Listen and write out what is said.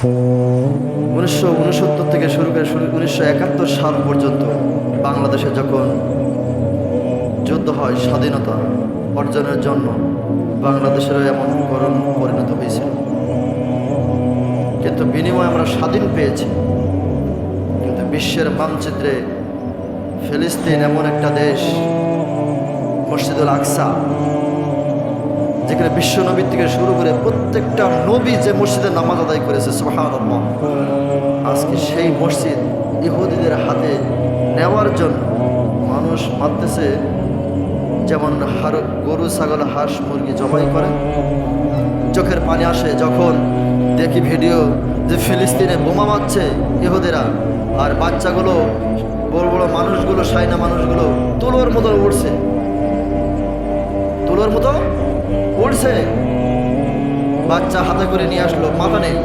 1969 থেকে শুরু করে 1971 সাল পর্যন্ত বাংলাদেশে যখন যুদ্ধ হয় স্বাধীনতা অর্জনের জন্য, বাংলাদেশেরও এমন করুণ পরিণত হয়েছিল। কিন্তু বিনিময়ে আমরা স্বাধীন পেয়েছি। কিন্তু বিশ্বের মানচিত্রে ফিলিস্তিন এমন একটা দেশ, মসজিদুল আকসা, যেখানে বিশ্ব নবী থেকে শুরু করে প্রত্যেকটা নবী যে মসজিদে নামাজ আদায় করেছে, সুবহানাল্লাহ, আজকে সেই মসজিদ ইহুদিদের হাতে নেওয়ার জন্য মানুষ মারতেছে। যেমন গরু, ছাগল, হাঁস, মুরগি জবাই করে, চোখের পানি আসে যখন দেখি ভিডিও যে ফিলিস্তিনে বোমা মারছে ইহুদিরা, আর বাচ্চাগুলো, বড় বড় মানুষগুলো, সাইনা মানুষগুলো তুলোর মতো উড়ছে, তুলোর মতো উড়ছে। বাচ্চা হাতে করে নিয়ে আসলো, মাথা নেই।